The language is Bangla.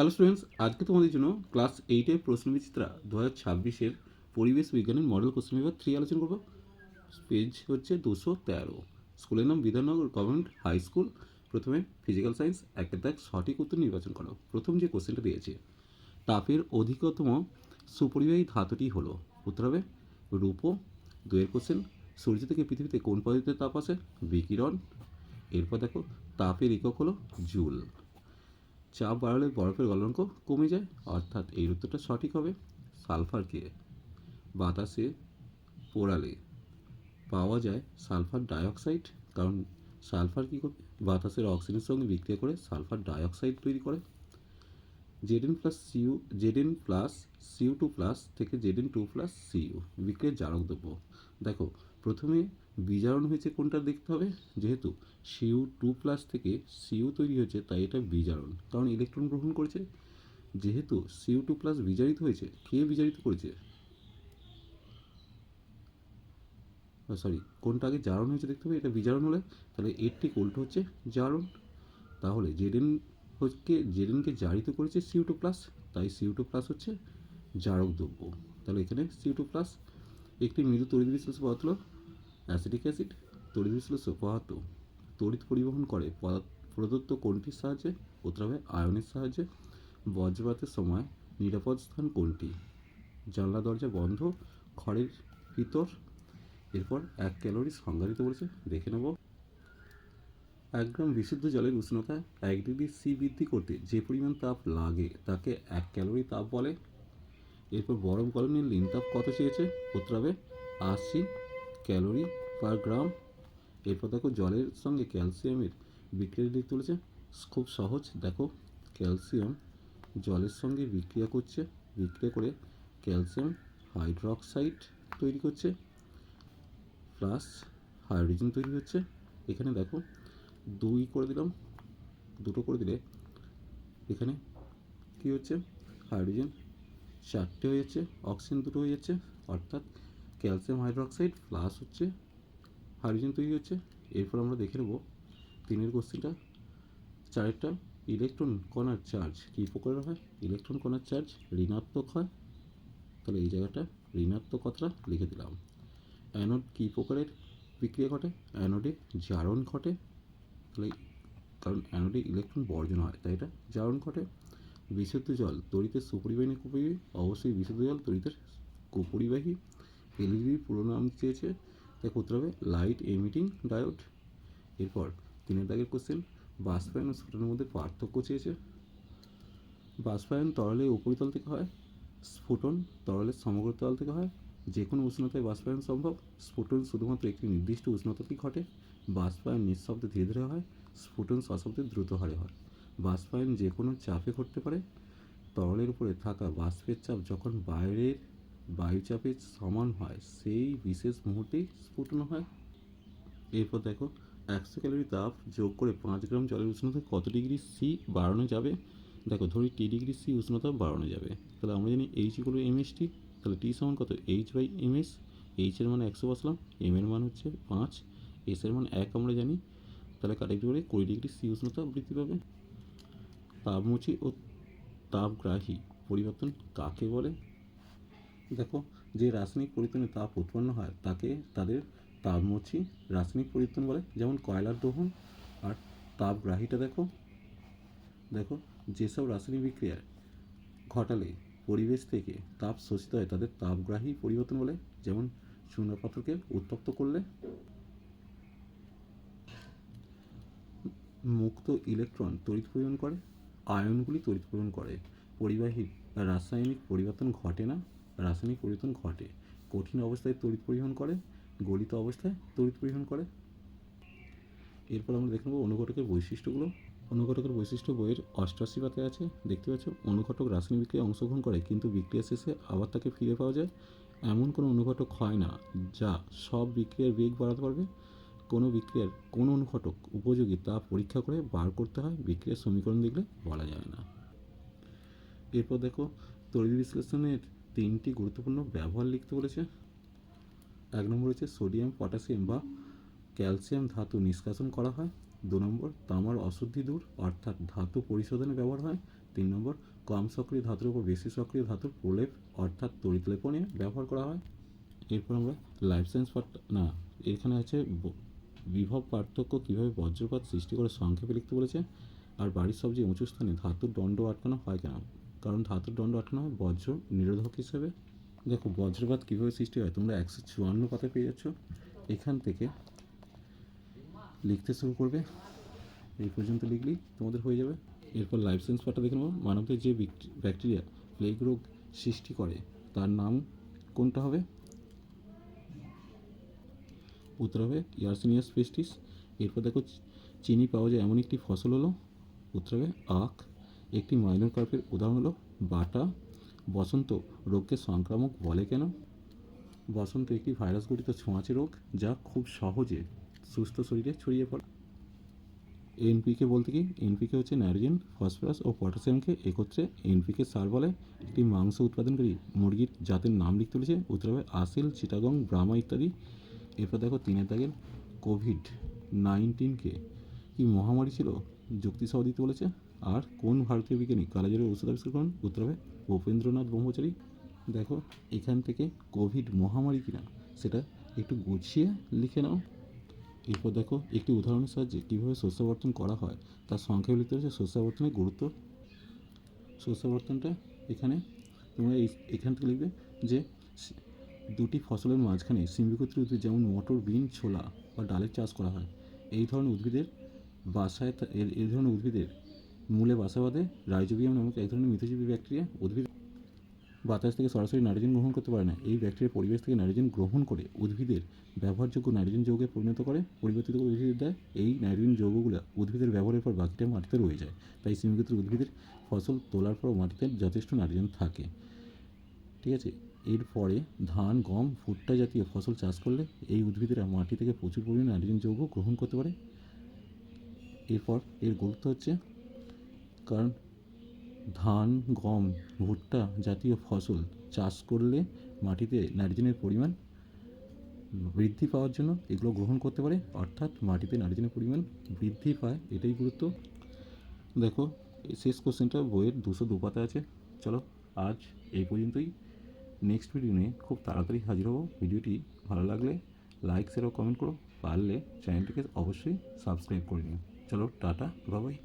হ্যালো স্টুডেন্টস, আজকে তোমাদের জন্য ক্লাস 8-এর প্রশ্নবিচিত্রা 2026-এর পরিবেশ বিজ্ঞানের মডেল কোশ্চেন পেপার 3 আলোচনা করবো। পেজ হচ্ছে 213। স্কুলের নাম বিধাননগর গভর্নমেন্ট হাই স্কুল। প্রথমে ফিজিক্যাল সায়েন্স, একটা দাগ সঠিক উত্তর নির্বাচন করো। প্রথম যে কোশ্চেনটা দিয়েছে, তাপের অধিকতম সুপরিবাহী ধাতুটি হলো, উত্তর হবে রূপো। দুয়ের কোশ্চেন, সূর্য থেকে পৃথিবীতে কোন পদ্ধতিতে তাপ আসে? বিকিরণ। এরপর দেখো, তাপের একক হলো জুল। চাপ বাড়ালে বরফের গলনাঙ্ক কমে যায়, অর্থাৎ এই উত্তরটা সঠিক হবে। সালফারকে বাতাসে পোড়ালে পাওয়া যায় সালফার ডাইঅক্সাইড, কারণ সালফার কী করে বাতাসের অক্সিজেনের সঙ্গে বিক্রিয়া করে সালফার ডাইঅক্সাইড তৈরি করে। Zn+Cu2+ থেকে Zn2+Cu বিক্রিয়ার জারক দ্রব্য। দেখো, প্রথমে বিজারণ হয়েছে কোনটা দেখতে হবে, যেহেতু Cu2+ থেকে Cu তৈরি হয়েছে তাই এটা বিজারণ, কারণ ইলেকট্রন গ্রহণ করেছে। যেহেতু Cu2+ বিজারিত হয়েছে, কে বিজারিত করেছে? কোনটা আগে জারণ হয়েছে দেখতে হবে। এটা বিজারণ হলে তাহলে এর ঠিক উল্টো হচ্ছে জারণ। তাহলে জেডেনকে জারিত করেছে Cu2+, তাই Cu2+ হচ্ছে জারক দ্রব্য। তাহলে এখানে Cu2+। একটি মৃদু তড়িৎ বিশ্লেষ্য পদার্থ হলো অ্যাসিটিক অ্যাসিড। তড়িৎ বিশ্লেষ্য পদার্থ তড়িৎ পরিবহন করে প্রদত্ত কোনটির সাহায্যে? উত্তর হবে আয়নের সাহায্যে। বজ্রপাতের সময় নিরাপদ স্থান কোনটি? জানলা দরজা বন্ধ, ঘরের ভিতর। এরপর 1 ক্যালোরি সংজ্ঞা দিতে বলেছে, দেখে নেব। 1 গ্রাম বিশুদ্ধ জলের উষ্ণতা 1 ডিগ্রি সি বৃদ্ধি করতে যে পরিমাণ তাপ লাগে তাকে 1 ক্যালোরি তাপ বলে। এরপর বরফ গলনের লিন তাপ কত চেয়েছে? উত্তর হবে 80 ক্যালোরি পার গ্রাম। এরপর দেখো, জলের সঙ্গে ক্যালসিয়ামের বিক্রিয়া লিখতে বলেছে। খুব সহজ, দেখো ক্যালসিয়াম জলের সঙ্গে বিক্রিয়া করছে, বিক্রিয়া করে ক্যালসিয়াম হাইড্রক্সাইড তৈরি করছে, প্লাস হাইড্রোজেন তৈরি হচ্ছে। এখানে দেখো 2 করে দিলাম, দুটো করে দিলে এখানে কী হচ্ছে? হাইড্রোজেন 4টে হয়ে যাচ্ছে, অক্সিজেন 2টো হয়ে যাচ্ছে, অর্থাৎ ক্যালসিয়াম হাইড্রক্সাইড প্লাস হচ্ছে হাইড্রোজেন তৈরি হচ্ছে। এরপর আমরা দেখে নেব 3-এর কোশ্চেনটা। 4-টা, ইলেকট্রন কণার চার্জ কী প্রকারের হয়? ইলেকট্রন কণার চার্জ ঋণাত্মক হয়, তাহলে এই জায়গাটা ঋণাত্মক কথাটা লিখে দিলাম। অ্যানোড কী প্রকারের বিক্রিয়া ঘটে? অ্যানোডে জারণ ঘটে, তাহলে কারণ অ্যানোডে ইলেকট্রন বর্জন হয় তাই এটা জারণ ঘটে। বিশুদ্ধ জল তড়িতের সুপরিবাহী না কুপরিবাহী? অবশ্যই বিশুদ্ধ জল তড়িতের কুপরিবাহী। এলইডির পুরো নাম চেয়েছে, তাই উত্তর হবে লাইট এমিটিং ডায়োড। এরপর 3-এর দাগের কোশ্চেন, বাষ্পায়ন ও স্ফুটনের মধ্যে পার্থক্য চেয়েছে। বাষ্পায়ন তরলের উপরিতল থেকে হয়, স্ফুটন তরলের সমগ্র তল থেকে হয়। যে কোনো উষ্ণতায় বাষ্পায়ন সম্ভব, স্ফুটন শুধুমাত্র একটি নির্দিষ্ট উষ্ণতাতেই ঘটে। বাষ্পায়ন নিঃশব্দে ধীরে ধীরে হয়, স্ফুটন সশব্দে দ্রুত হারে হয়। বাষ্পায়ন যে কোনো চাপে ঘটতে পারে। তরলের উপরে থাকা বাষ্পের চাপ যখন বাইরের বায়ুচাপের সমান হয় সেই বিশেষ মুহূর্তেই স্ফুটন হয়। এরপর দেখো, 100 ক্যালোরি তাপ যোগ করে 5 গ্রাম জলের উষ্ণতা কত ডিগ্রি সি বাড়ানো যাবে? দেখো, ধরি টি ডিগ্রি সি উষ্ণতা বাড়ানো যাবে, তাহলে আমরা জানি এইচ ইকুয়াল টু এমএসটি। তাহলে টি সমান কত? H/ms। এইচের মান 100 বসলাম, এম এর মান হচ্ছে 5, এস এর মান 1 আমরা জানি, তাহলে কারেক্ট করে 20 ডিগ্রি সি উষ্ণতা বৃদ্ধি পাবে। তাপমুচি ও তাপগ্রাহী পরিবর্তন কাকে বলে? দেখো, যে রাসায়নিক পরিবর্তনে তাপ উৎপন্ন হয় তাদের তাপমোচী রাসায়নিক পরিবর্তন বলে, যেমন কয়লার দহন। আর তাপগ্রাহীটা দেখো, যেসব রাসায়নিক বিক্রিয়া ঘটালে পরিবেশ থেকে তাপ শোষিত হয় তাদের তাপগ্রাহী পরিবর্তন বলে, যেমন চুনাপাথরকে উত্তপ্ত করলে। মুক্ত ইলেকট্রন তড়িৎ পরিবহন করে, আয়নগুলি তড়িৎ পরিবহন করে। পরিবাহী রাসায়নিক পরিবর্তন ঘটে না, রাসায়নিক পরিবর্তন ঘটে। কঠিন অবস্থায় তড়িৎ পরিবহন করে, গলিত অবস্থায় তড়িৎ পরিবহন করে। এরপর আমরা দেখে নেব অনুঘটকের বৈশিষ্ট্যগুলো। অনুঘটকের বৈশিষ্ট্য বইয়ের 88 পাতায় আছে, দেখতে পাচ্ছ। অনুঘটক রাসায়নিক বিক্রিয়ায় অংশগ্রহণ করে কিন্তু বিক্রিয়া শেষে আবার তাকে ফিরে পাওয়া যায়, এমন কোনো অনুঘটক হয় না যা সব বিক্রিয়ার বেগ বাড়াতে পারবে। কোনো বিক্রিয়ার কোন অনুঘটক উপযোগী তা পরীক্ষা করে বার করতে হয়, বিক্রিয়ার সমীকরণ দেখলে বলা যায় না। এরপর দেখো, তড়িৎ বিশ্লেষণের 3টি গুরুত্বপূর্ণ ব্যবহার লিখতে বলেছে। 1 নম্বর হচ্ছে সোডিয়াম পটাশিয়াম বা ক্যালসিয়াম ধাতু নিষ্কাশন করা হয়। 2 নম্বর, তামার অশুদ্ধি দূর অর্থাৎ ধাতু পরিশোধনে ব্যবহার হয়। 3 নম্বর, কম সক্রিয় ধাতুর উপর বেশি সক্রিয় ধাতুর প্রলেপ অর্থাৎ তড়িৎলেপনে ব্যবহার করা হয়। এরপর আমরা লাইফ সায়েন্স পার্ট না, এখানে আছে বিভব পার্থক্য কীভাবে বজ্রপাত সৃষ্টি করে সংক্ষেপে লিখতে বলেছে। আর বাড়ির সবচেয়ে উঁচু স্থানে ধাতুর দণ্ড আটকানো হয় কেন? কারণ ধাতুর দণ্ড আটকানো হয় বজ্র নিরোধক হিসেবে। দেখো বজ্রপাত কীভাবে সৃষ্টি হয় তোমরা 154 পাতায় পেয়ে যাচ্ছ। এখান থেকে লিখতে শুরু করবে, এই পর্যন্ত লিখলেই তোমাদের হয়ে যাবে। এরপর লাইফ সায়েন্স পার্টটা দেখে নেবো। মানবদের যে ব্যাকটেরিয়া প্লেগ রোগ সৃষ্টি করে তার নাম কোনটা হবে? উত্তর হবে ইয়ারসিনিয়াস পেস্টিস। এরপর দেখো চিনি পাওয়া যায় এমন একটি ফসল হলো, উত্তর হবে আখ। একটি মাইনর কার্পের উদাহরণ হলো বাটা। বসন্ত রোগকে সংক্রামক বলে কেন? বসন্ত একটি ভাইরাস গঠিত ছোঁয়াচে রোগ যা খুব সহজে সুস্থ শরীরে ছড়িয়ে পড়ে। এনপিকে বলতে কি? এনপিকে হচ্ছে নাইট্রোজেন, ফসফরাস ও পটাশিয়ামকে একত্রে এনপিকে সার বলে। একটি মাংস উৎপাদনকারী মুরগির জাতের নাম লিখতে বলেছে, উত্তর হবে আসিল, চিটাগং, ব্রাহ্মা ইত্যাদি। এরপর দেখো 3 দাগের কোভিড-19কে কি মহামারী ছিল যুক্তিসহ দিতে বলেছে। আর কোন ভারতীয় বিজ্ঞানী কালাজ্বরের ওষুধ আবিষ্কার করেন? উত্তর হবে ভূপেন্দ্রনাথ ব্রহ্মচারী। দেখো এখান থেকে কোভিড মহামারী কিনা সেটা একটু গুছিয়ে লিখে নাও। এরপর দেখো একটি উদাহরণের সাহায্যে কীভাবে শস্যাবর্তন করা হয় তার সংক্ষেপে লিখতে হচ্ছে শস্যাবর্তনের গুরুত্ব। শস্যাবর্তনটা এখানে তোমরা এখান থেকে লিখবে যে দুটি ফসলের মাঝখানে সিম্বিকোত্রী উদ্ভিদ যেমন মটর, বিন, ছোলা বা ডালের চাষ করা হয়। এই ধরনের উদ্ভিদের বাসায় এই ধরনের উদ্ভিদের মূলে বাসা বাঁধে রাইজোবিয়াম নামক এক ধরনের মিথজীবী ব্যাকটেরিয়া। উদ্ভিদ বাতাস থেকে সরাসরি নাইট্রোজেন গ্রহণ করতে পারে না। এই ব্যাকটেরিয়া পরিবেশ থেকে নাইট্রোজেন গ্রহণ করে উদ্ভিদের ব্যবহারযোগ্য নাইট্রোজেন যৌগে পরিবর্তিত করে উদ্ভিদের দেয়। এই নাইট্রোজেন যৌগগুলো উদ্ভিদের ব্যবহারের পর বাকিটা মাটিতে রয়ে যায়। তাই সিম্বিকোত্রী উদ্ভিদের ফসল তোলার পর মাটিতে যথেষ্ট নাইট্রোজেন থাকে। ঠিক আছে, এরপরে ধান, গম, ভুট্টা জাতীয় ফসল চাষ করলে এই উদ্ভিদেরা মাটি থেকে প্রচুর পরিমাণে নাইট্রোজেন যৌগ গ্রহণ করতে পারে। এরপর এর গুরুত্ব হচ্ছে কারণ ধান, গম, ভুট্টা জাতীয় ফসল চাষ করলে মাটিতে নাইট্রোজেনের পরিমাণ বৃদ্ধি পাওয়ার জন্য এগুলো গ্রহণ করতে পারে, অর্থাৎ মাটিতে নাইট্রোজেনের পরিমাণ বৃদ্ধি পায়, এটাই গুরুত্ব। দেখো শেষ কোশ্চেনটা বইয়ের 202 পাতা আছে। চলো আজ এই পর্যন্তই। নেক্সট ভিডিও নিয়ে খুব তাড়াতাড়ি হাজির হব। ভিডিওটি ভালো লাগলে লাইক, শেয়ার ও কমেন্ট করো। পারলে চ্যানেলটিকে অবশ্যই সাবস্ক্রাইব করে নিও। চলো টাটা, বাই বাই।